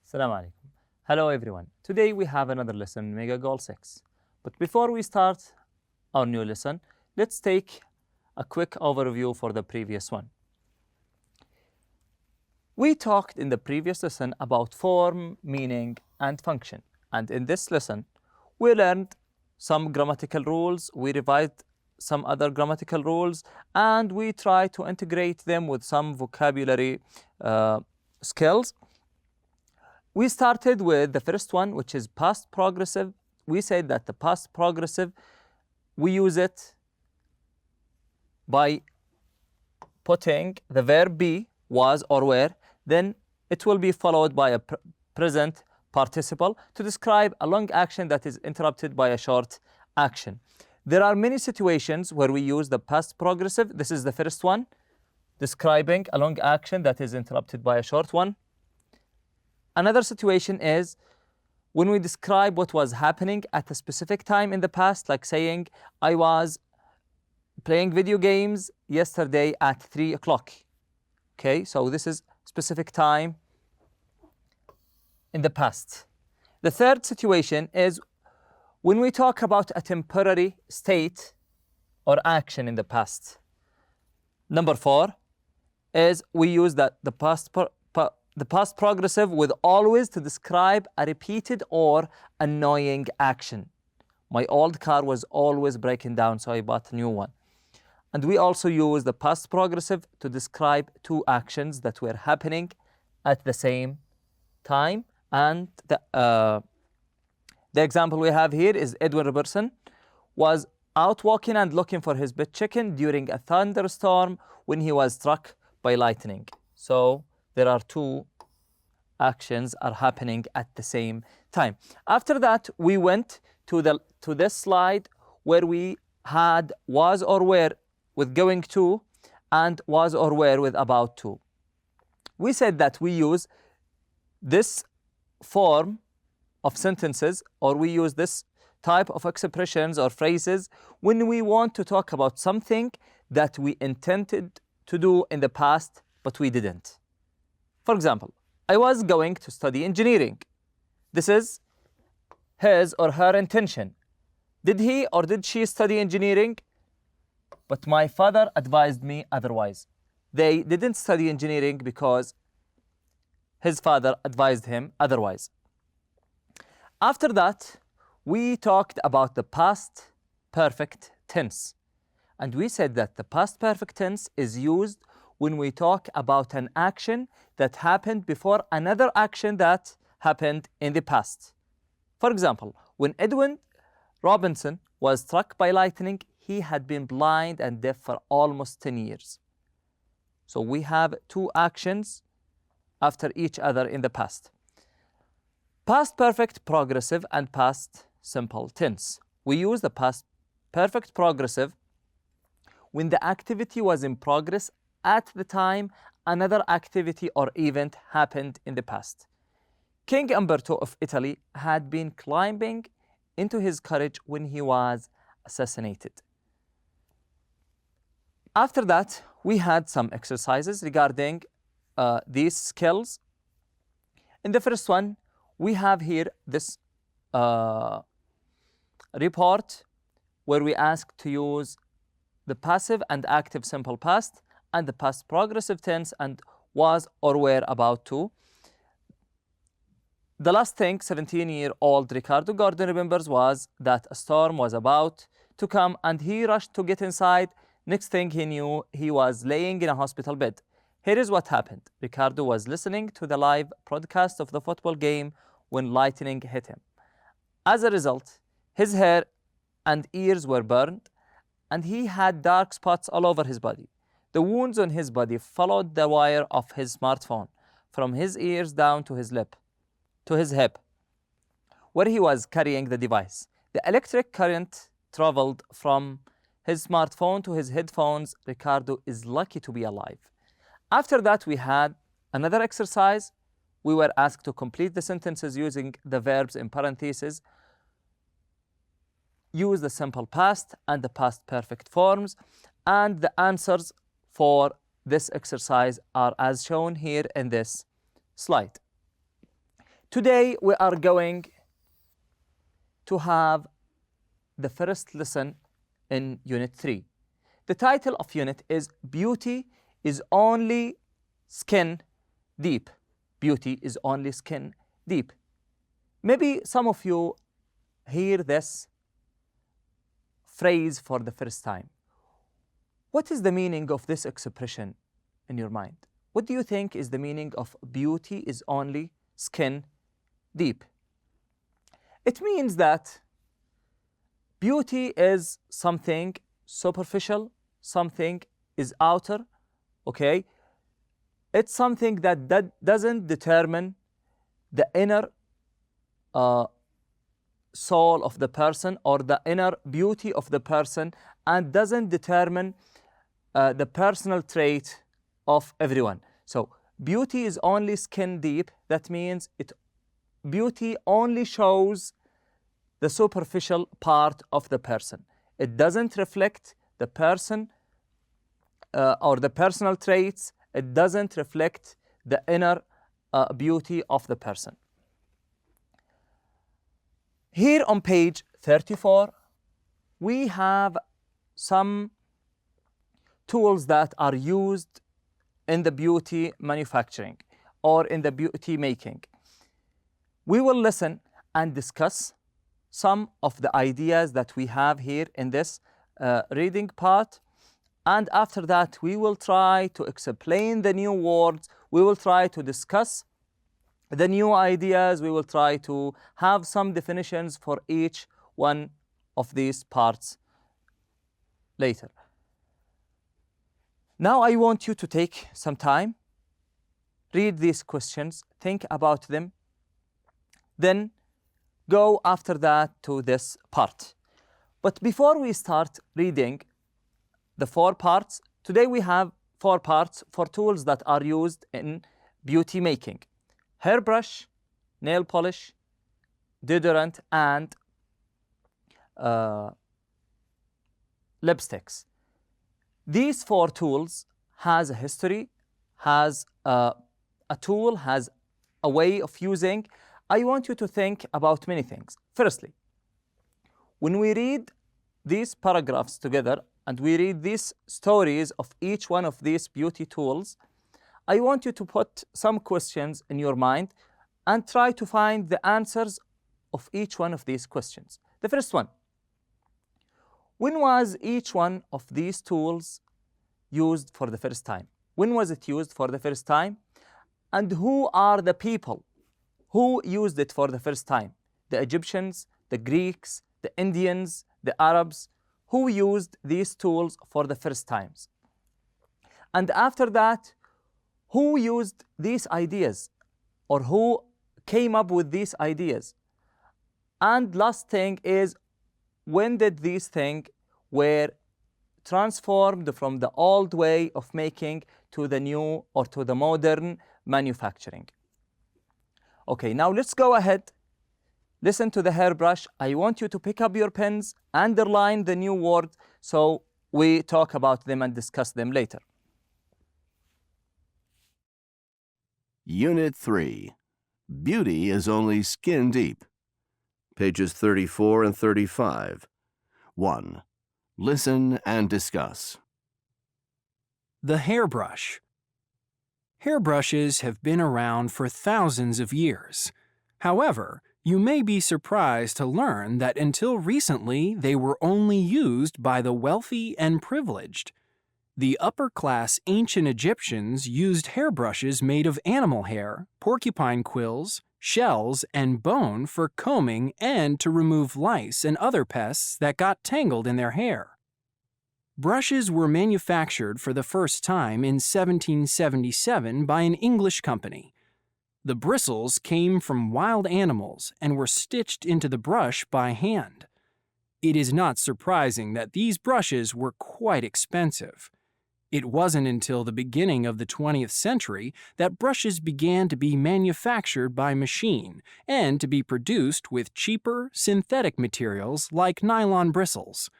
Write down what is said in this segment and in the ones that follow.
Assalamu alaikum. Hello everyone. Today we have another lesson, Mega Goal 6. But before we start our new lesson, let's take a quick overview for the previous one. We talked in the previous lesson about form, meaning, and function. And in this lesson, we learned some grammatical rules, we revised some other grammatical rules, and we tried to integrate them with some vocabulary skills. We started with the first one, which is past progressive. We said that the past progressive, we use it by putting the verb be, was or were, then it will be followed by a present participle to describe a long action that is interrupted by a short action. There are many situations where we use the past progressive. This is the first one, describing a long action that is interrupted by a short one. Another situation is when we describe what was happening at a specific time in the past, like saying, I was playing video games yesterday at 3 o'clock. Okay, so this is specific time in the past. The third situation is when we talk about a temporary state or action in the past. Number 4 is we use the past progressive with always to describe a repeated or annoying action. My old car was always breaking down, so I bought a new one. And we also use the past progressive to describe two actions that were happening at the same time. And the example we have here is Edwin Robertson was out walking and looking for his pet chicken during a thunderstorm when he was struck by lightning. So there are two actions are happening at the same time. After that, we went to this slide where we had was or were with going to and was or were with about to. We said that we use this form of sentences, or we use this type of expressions or phrases when we want to talk about something that we intended to do in the past but we didn't. For example, I was going to study engineering. This is his or her intention. Did he or did she study engineering? But my father advised me otherwise. They didn't study engineering because his father advised him otherwise. After that, we talked about the past perfect tense. And we said that the past perfect tense is used when we talk about an action that happened before another action that happened in the past. For example, when Edwin Robinson was struck by lightning, he had been blind and deaf for almost 10 years. So we have two actions after each other in the past. Past perfect progressive and past simple tense. We use the past perfect progressive when the activity was in progress at the time another activity or event happened in the past. King Umberto of Italy had been climbing into his carriage when he was assassinated. After that, we had some exercises regarding these skills. In the first one, we have here this report where we ask to use the passive and active simple past and the past progressive tense and was or were about to. The last thing 17-year-old Ricardo Gordon remembers was that a storm was about to come and he rushed to get inside. Next thing he knew, he was laying in a hospital bed. Here is what happened. Ricardo was listening to the live broadcast of the football game when lightning hit him. As a result, his hair and ears were burned and he had dark spots all over his body. The wounds on his body followed the wire of his smartphone from his ears down to his hip, where he was carrying the device. The electric current traveled from his smartphone to his headphones. Ricardo is lucky to be alive. After that, we had another exercise. We were asked to complete the sentences using the verbs in parentheses, use the simple past and the past perfect forms, and the answers for this exercise are as shown here in this slide. Today we are going to have the first lesson in Unit 3. The title of unit is Beauty is Only Skin Deep. Beauty is only skin deep. Maybe some of you hear this phrase for the first time. What is the meaning of this expression in your mind? What do you think is the meaning of beauty is only skin deep? It means that beauty is something superficial, something is outer, okay? It's something that doesn't determine the inner soul of the person or the inner beauty of the person, and doesn't determine the personal trait of everyone. So beauty is only skin deep. That means beauty only shows the superficial part of the person. It doesn't reflect the person or the personal traits. It doesn't reflect the inner beauty of the person. Here on page 34, we have some tools that are used in the beauty manufacturing or in the beauty making. We will listen and discuss some of the ideas that we have here in this reading part. And after that, we will try to explain the new words. We will try to discuss the new ideas. We will try to have some definitions for each one of these parts later. Now I want you to take some time, read these questions, think about them, then go after that to this part. But before we start reading the 4 parts, today we have 4 parts for tools that are used in beauty making: hairbrush, nail polish, deodorant, and lipsticks. These 4 tools has a history, has a tool, has a way of using. I want you to think about many things. Firstly, when we read these paragraphs together and we read these stories of each one of these beauty tools, I want you to put some questions in your mind and try to find the answers of each one of these questions. The first one: when was each one of these tools used for the first time? When was it used for the first time? And who are the people who used it for the first time? The Egyptians, the Greeks, the Indians, the Arabs, who used these tools for the first times? And after that, who used these ideas or who came up with these ideas? And last thing is, when did these things were transformed from the old way of making to the new or to the modern manufacturing? Okay, now let's go ahead. Listen to the hairbrush. I want you to pick up your pens, underline the new word, so we talk about them and discuss them later. Unit 3. Beauty is only skin deep. Pages 34 and 35. 1. Listen and discuss. The hairbrush. Hairbrushes have been around for thousands of years. However, you may be surprised to learn that until recently they were only used by the wealthy and privileged. The upper-class ancient Egyptians used hairbrushes made of animal hair, porcupine quills, shells, and bone for combing and to remove lice and other pests that got tangled in their hair. Brushes were manufactured for the first time in 1777 by an English company. The bristles came from wild animals and were stitched into the brush by hand. It is not surprising that these brushes were quite expensive. It wasn't until the beginning of the 20th century that brushes began to be manufactured by machine and to be produced with cheaper, synthetic materials like nylon bristles.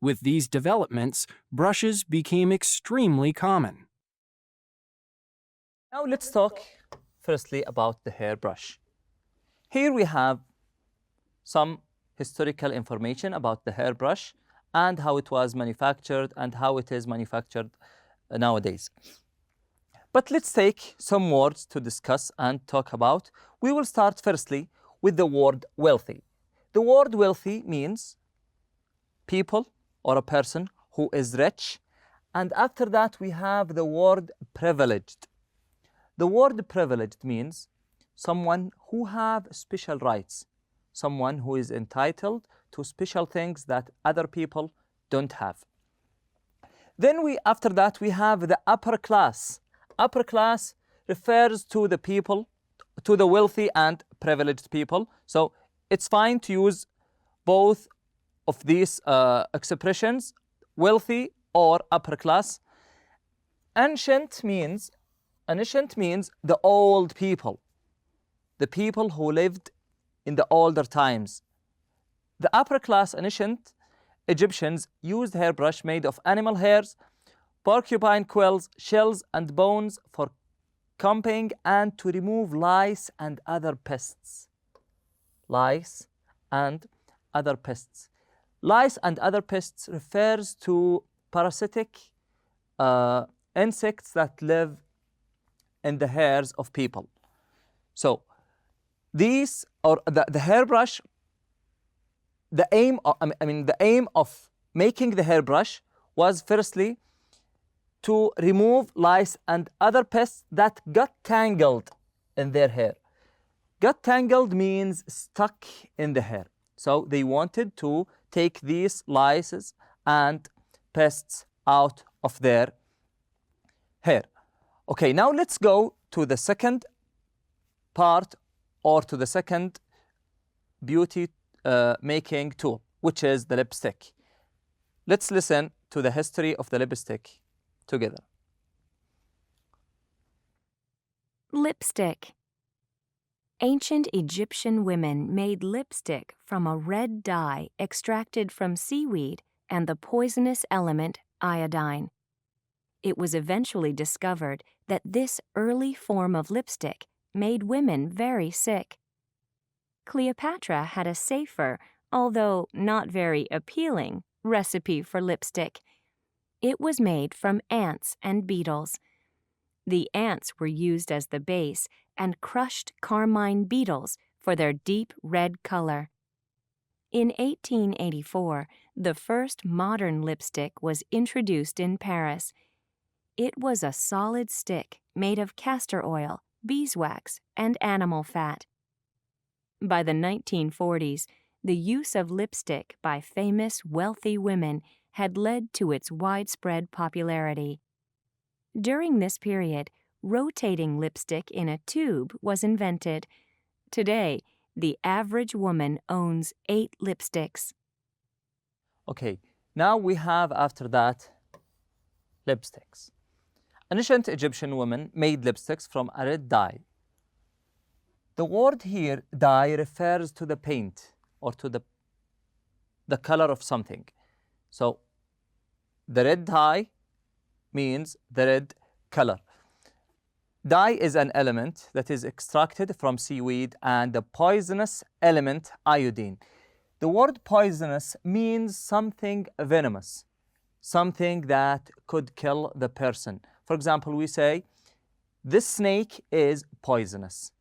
With these developments, brushes became extremely common. Now let's talk firstly about the hairbrush. Here we have some historical information about the hairbrush and how it was manufactured and how it is manufactured nowadays. But let's take some words to discuss and talk about. We will start firstly with the word wealthy. The word wealthy means people or a person who is rich. And after that, we have the word privileged. The word privileged means someone who have special rights, someone who is entitled to special things that other people don't have. Then after that, we have the upper class. Upper class refers to the people, to the wealthy and privileged people. So it's fine to use both of these expressions, wealthy or upper class. Ancient means the old people, the people who lived in the older times. The upper class ancient Egyptians used hairbrush made of animal hairs, porcupine quills, shells, and bones for combing and to remove lice and other pests. Lice and other pests. Lice and other pests refers to parasitic insects that live in the hairs of people. So these, or the hairbrush, the aim of making the hairbrush was firstly to remove lice and other pests that got tangled in their hair. Got tangled means stuck in the hair. So they wanted to take these lice and pests out of their hair. Okay, now let's go to the second part, or to the second beauty making tool, which is the lipstick. Let's listen to the history of the lipstick together. Lipstick. Ancient Egyptian women made lipstick from a red dye extracted from seaweed and the poisonous element iodine. It was eventually discovered that this early form of lipstick made women very sick. Cleopatra had a safer, although not very appealing, recipe for lipstick. It was made from ants and beetles. The ants were used as the base and crushed carmine beetles for their deep red color. In 1884, the first modern lipstick was introduced in Paris. It was a solid stick made of castor oil, beeswax, and animal fat. By the 1940s, the use of lipstick by famous wealthy women had led to its widespread popularity. During this period, rotating lipstick in a tube was invented. Today, the average woman owns 8 lipsticks. Okay, now we have after that lipsticks. Ancient Egyptian women made lipsticks from a red dye. The word here, dye, refers to the paint or to the color of something. So the red dye means the red color. Dye is an element that is extracted from seaweed and the poisonous element iodine. The word poisonous means something venomous, something that could kill the person. For example, we say, this snake is poisonous.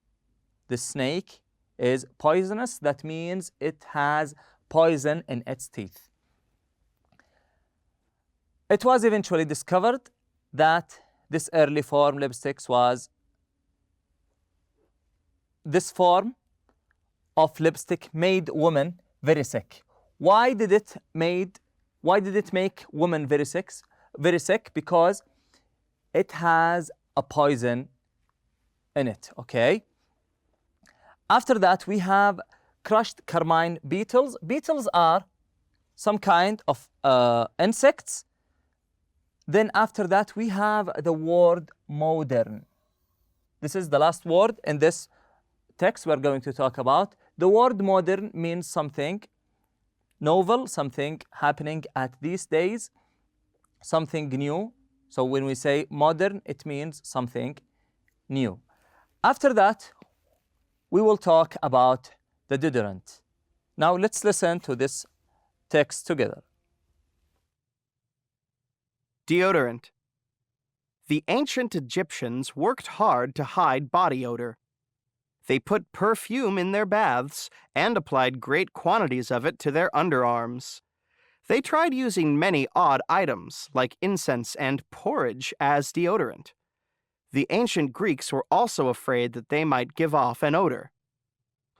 The snake is poisonous. That means it has poison in its teeth. It was eventually discovered that this early form lipsticks was, this form of lipstick made women very sick. Why did it make women very sick? Very sick because it has a poison in it, okay? After that, we have crushed carmine beetles. Beetles are some kind of insects. Then after that, we have the word modern. This is the last word in this text we're going to talk about. The word modern means something novel, something happening at these days, something new. So when we say modern, it means something new. After that, we will talk about the deodorant. Now let's listen to this text together. Deodorant. The ancient Egyptians worked hard to hide body odor. They put perfume in their baths and applied great quantities of it to their underarms. They tried using many odd items, like incense and porridge, as deodorant. The ancient Greeks were also afraid that they might give off an odor.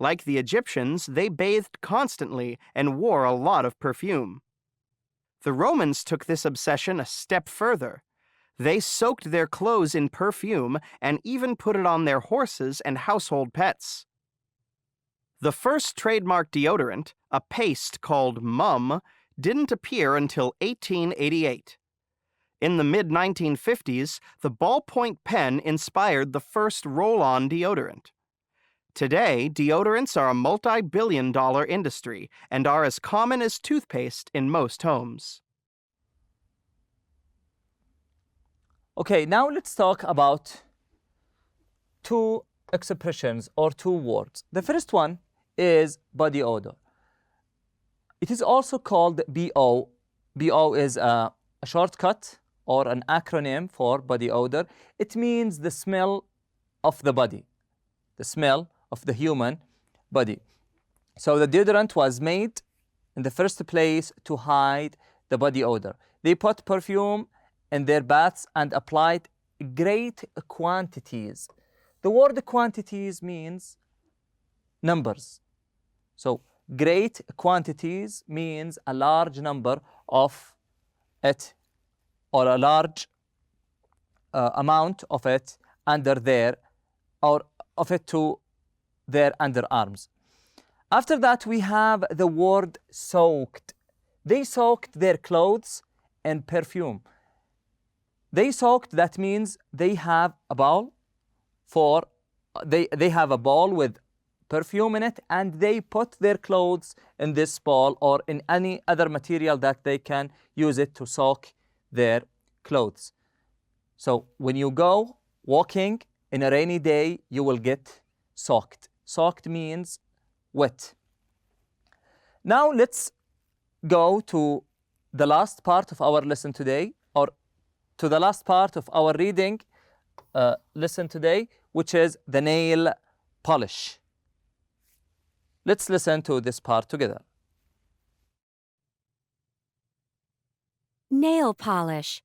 Like the Egyptians, they bathed constantly and wore a lot of perfume. The Romans took this obsession a step further. They soaked their clothes in perfume and even put it on their horses and household pets. The first trademark deodorant, a paste called Mum, didn't appear until 1888. In the mid-1950s, the ballpoint pen inspired the first roll-on deodorant. Today, deodorants are a multi-billion-dollar industry and are as common as toothpaste in most homes. Okay, now let's talk about two expressions or two words. The first one is body odor. It is also called BO. BO is a shortcut or an acronym for body odor. It means the smell of the body, the smell of the human body. So the deodorant was made in the first place to hide the body odor. They put perfume in their baths and applied great quantities. The word quantities means numbers. So great quantities means a large number of it, or a large amount of it under there, or of it to their underarms. After that, we have the word soaked. They soaked their clothes in perfume. They soaked, that means they have a bowl they have a bowl with perfume in it, and they put their clothes in this bowl or in any other material that they can use it to soak their clothes. So when you go walking in a rainy day, you will get soaked. Soaked means wet. Now let's go to the last part of our lesson today, or to the last part of our reading lesson today, which is the nail polish. Let's listen to this part together. Nail polish.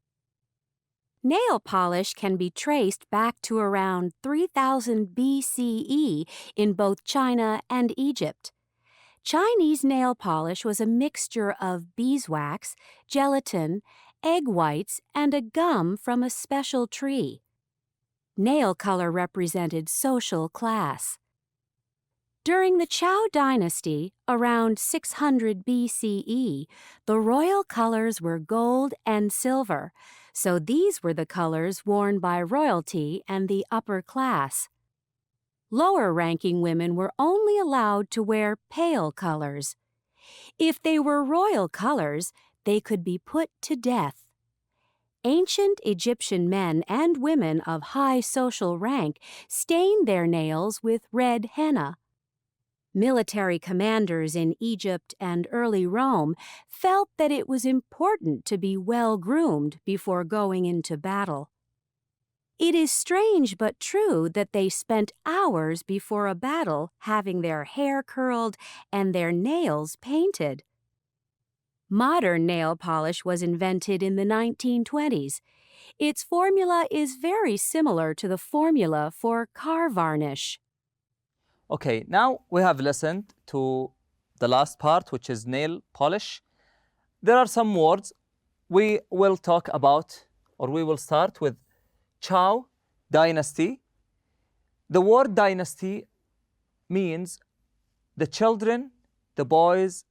Nail polish can be traced back to around 3000 BCE in both China and Egypt. Chinese nail polish was a mixture of beeswax, gelatin, egg whites, and a gum from a special tree. Nail color represented social class. During the Zhou dynasty, around 600 BCE, the royal colors were gold and silver, so these were the colors worn by royalty and the upper class. Lower-ranking women were only allowed to wear pale colors. If they were royal colors, they could be put to death. Ancient Egyptian men and women of high social rank stained their nails with red henna. Military commanders in Egypt and early Rome felt that it was important to be well-groomed before going into battle. It is strange but true that they spent hours before a battle having their hair curled and their nails painted. Modern nail polish was invented in the 1920s. Its formula is very similar to the formula for car varnish. Okay, now we have listened to the last part, which is nail polish. There are some words we will talk about, or we will start with Zhou dynasty. The word dynasty means the children, the boys,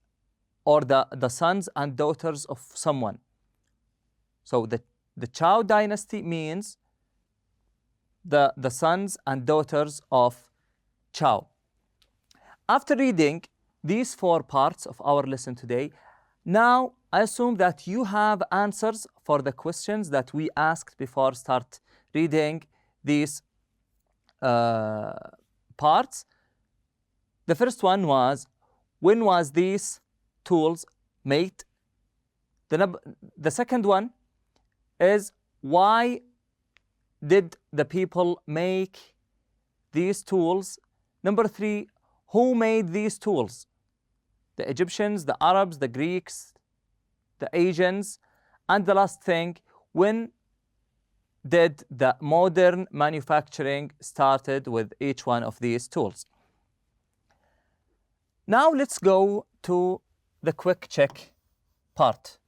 or the sons and daughters of someone. So the Zhou dynasty means the sons and daughters of Zhou. After reading these four parts of our lesson today, now I assume that you have answers for the questions that we asked before start reading these parts. The first one was, when was these tools made? The second one is, why did the people make these tools? Number 3, who made these tools? The Egyptians, the Arabs, the Greeks, the Asians. And the last thing, when did the modern manufacturing started with each one of these tools? Now let's go to the quick check part.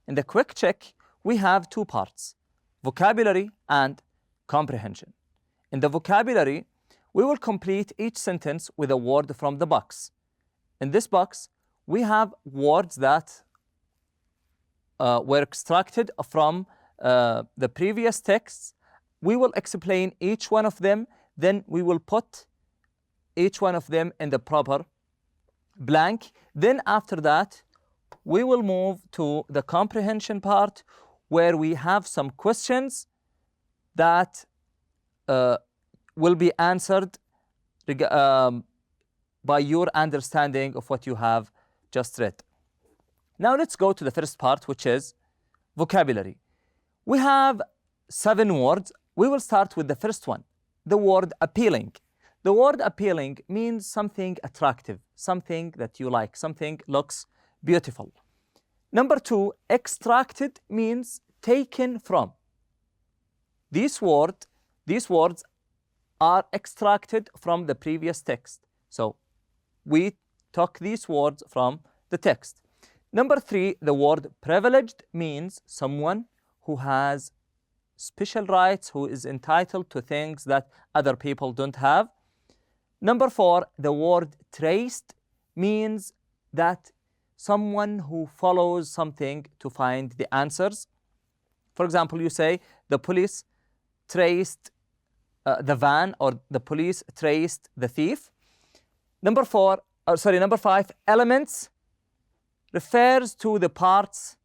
In the quick check, we have 2 parts, vocabulary and comprehension. In the vocabulary, we will complete each sentence with a word from the box. In this box, we have words that were extracted from the previous texts. We will explain each one of them, then we will put each one of them in the proper blank. Then after that, we will move to the comprehension part, where we have some questions that will be answered by your understanding of what you have just read. Now let's go to the first part, which is vocabulary. We have 7 words. We will start with the first one, the word appealing. The word appealing means something attractive, something that you like, something looks beautiful. Number 2, extracted means taken from. These words are extracted from the previous text. So we took these words from the text. Number 3, the word privileged means someone who has special rights, who is entitled to things that other people don't have. Number 4, the word traced means that someone who follows something to find the answers. For example, you say the police traced the van, or the police traced the thief. Number 5, elements refers to the parts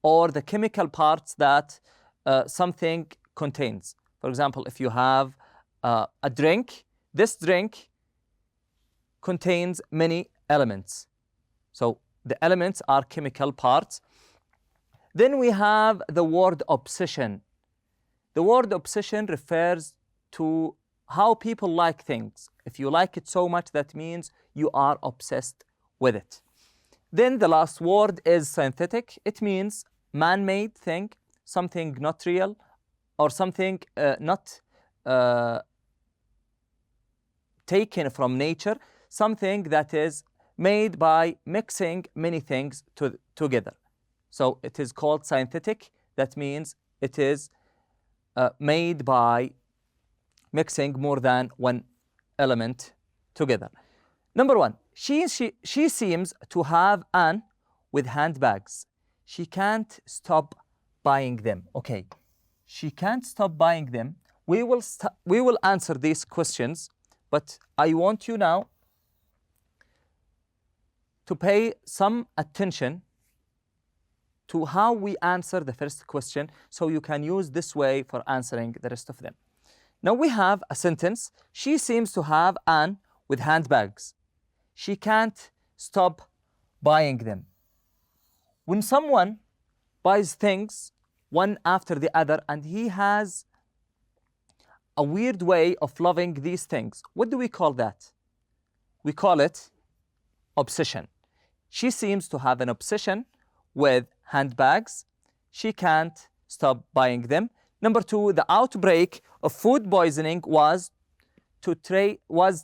or the chemical parts that something contains. For example, if you have a drink, this drink contains many elements. So the elements are chemical parts. Then we have the word obsession. The word obsession refers to how people like things. If you like it so much, that means you are obsessed with it. Then the last word is synthetic. It means man-made thing, something not real, or something not taken from nature, something that is made by mixing many things together. So it is called synthetic. That means it is made by mixing more than one element together. Number 1, she seems to have an with handbags. She can't stop buying them. Okay, she can't stop buying them. We will answer these questions, but I want you now to pay some attention to how we answer the first question, so you can use this way for answering the rest of them. Now we have a sentence. She seems to have an with handbags. She can't stop buying them. When someone buys things one after the other and he has a weird way of loving these things, what do we call that? We call it obsession. She seems to have an obsession with handbags. She can't stop buying them. Number 2, the outbreak of food poisoning was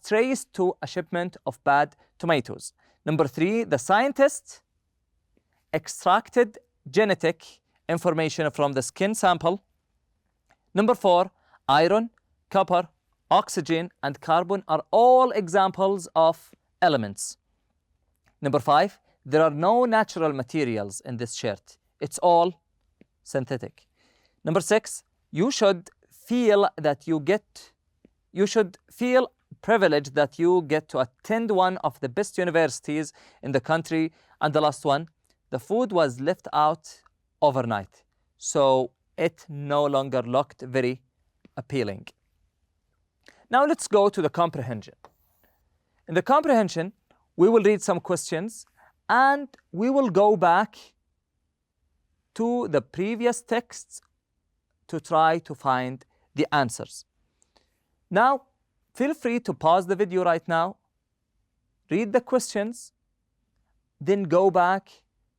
traced to a shipment of bad tomatoes. Number 3, the scientist extracted genetic information from the skin sample. Number 4, iron, copper, oxygen, and carbon are all examples of elements. Number 5, there are no natural materials in this shirt. It's all synthetic. Number 6, you should feel privileged that you get to attend one of the best universities in the country. And the last one, the food was left out overnight, so it no longer looked very appealing. Now let's go to the comprehension. In the comprehension, we will read some questions and we will go back to the previous texts to try to find the answers. Now, feel free to pause the video right now, read the questions, then go back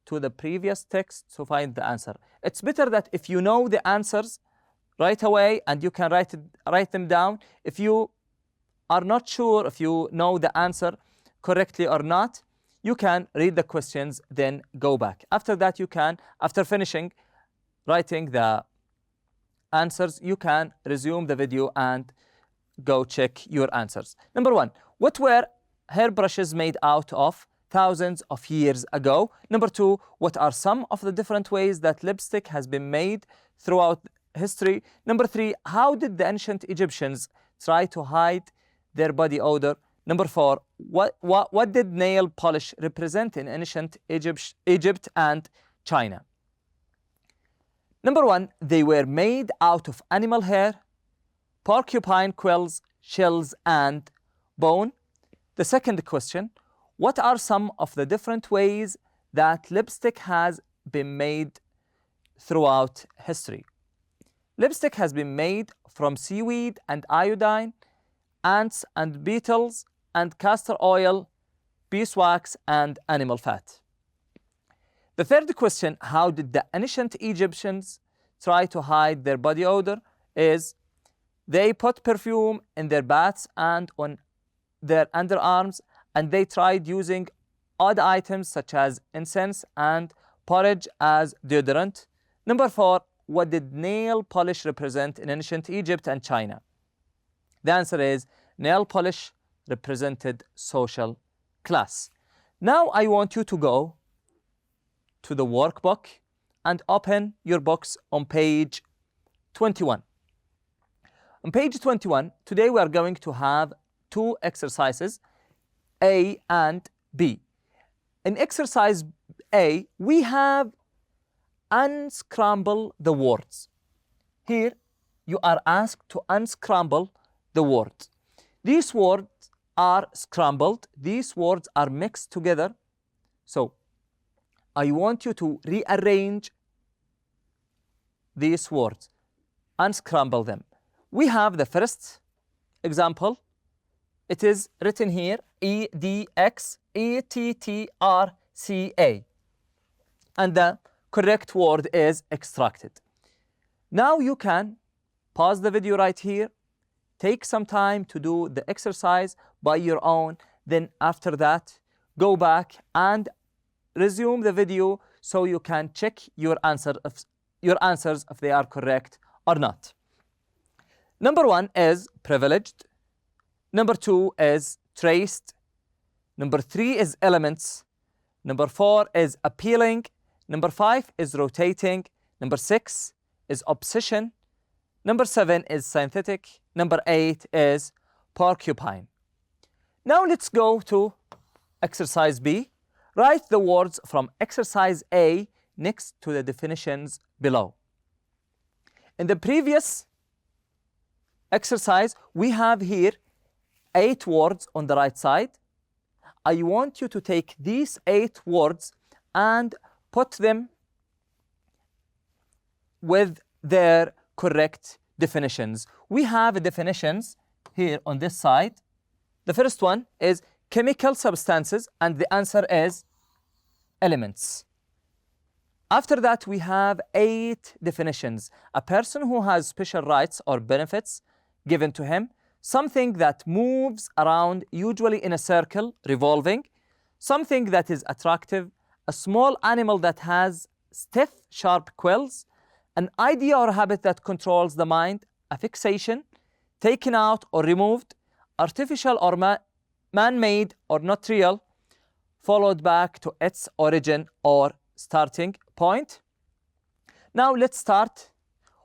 to the previous text to find the answer. It's better that if you know the answers right away and you can write them down. If you are not sure if you know the answer correctly or not, you can read the questions, then go back. After that, you can, after finishing writing the answers, you can resume the video and go check your answers. Number one, what were hairbrushes made out of thousands of years ago? Number two, what are some of the different ways that lipstick has been made throughout history? Number three, how did the ancient Egyptians try to hide their body odor? Number four, what did nail polish represent in ancient Egypt and China? Number one, they were made out of animal hair, porcupine quills, shells, and bone. The second question, what are some of the different ways that lipstick has been made throughout history? Lipstick has been made from seaweed and iodine, ants and beetles, and castor oil, beeswax, and animal fat. The third question, how did the ancient Egyptians try to hide their body odor? Is they put perfume in their baths and on their underarms, and they tried using odd items such as incense and porridge as deodorant. Number four, what did nail polish represent in ancient Egypt and China? The answer is nail polish represented social class. Now I want you to go to the workbook and open your books on page 21. On page 21, today we are going to have two exercises, A and B. In exercise A, we have unscramble the words. Here, you are asked to unscramble the words. These words are scrambled. These words are mixed together. So, I want you to rearrange these words, unscramble them. We have the first example. It is written here, EDXETTRCA. And the correct word is extracted. Now you can pause the video right here, take some time to do the exercise by your own, then after that, go back and resume the video so you can check your answers if they are correct or not. Number one is privileged. Number two is traced. Number three is elements. Number four is appealing. Number five is rotating. Number six is obsession. Number seven is synthetic. Number eight is porcupine. Now let's go to exercise B. Write the words from exercise A next to the definitions below. In the previous exercise, we have here 8 words on the right side. I want you to take these 8 words and put them with their correct definitions. We have definitions here on this side. The first one is chemical substances, and the answer is elements. After that, we have 8 definitions. A person who has special rights or benefits given to him, something that moves around, usually in a circle, revolving, something that is attractive, a small animal that has stiff, sharp quills, an idea or habit that controls the mind, a fixation, taken out or removed, artificial or man-made or not real, followed back to its origin or starting point. Now let's start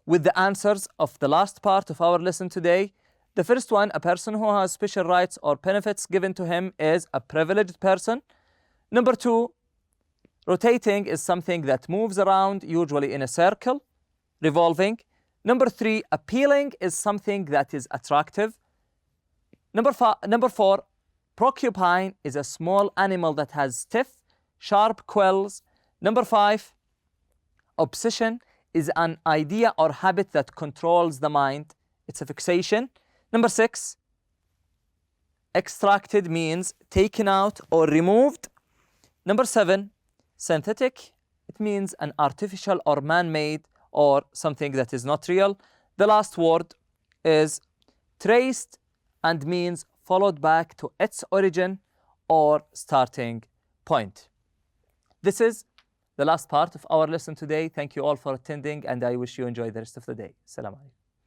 with the answers of the last part of our lesson today. The first one, a person who has special rights or benefits given to him, is a privileged person. Number two, rotating is something that moves around, usually in a circle, revolving. Number three, appealing is something that is attractive. Number four, Porcupine is a small animal that has stiff, sharp quills. Number 5, obsession is an idea or habit that controls the mind. It's a fixation. Number 6, extracted means taken out or removed. Number 7, synthetic. It means an artificial or man-made or something that is not real. The last word is traced and means followed back to its origin or starting point. This is the last part of our lesson today. Thank you all for attending, and I wish you enjoy the rest of the day. Assalamu alaikum.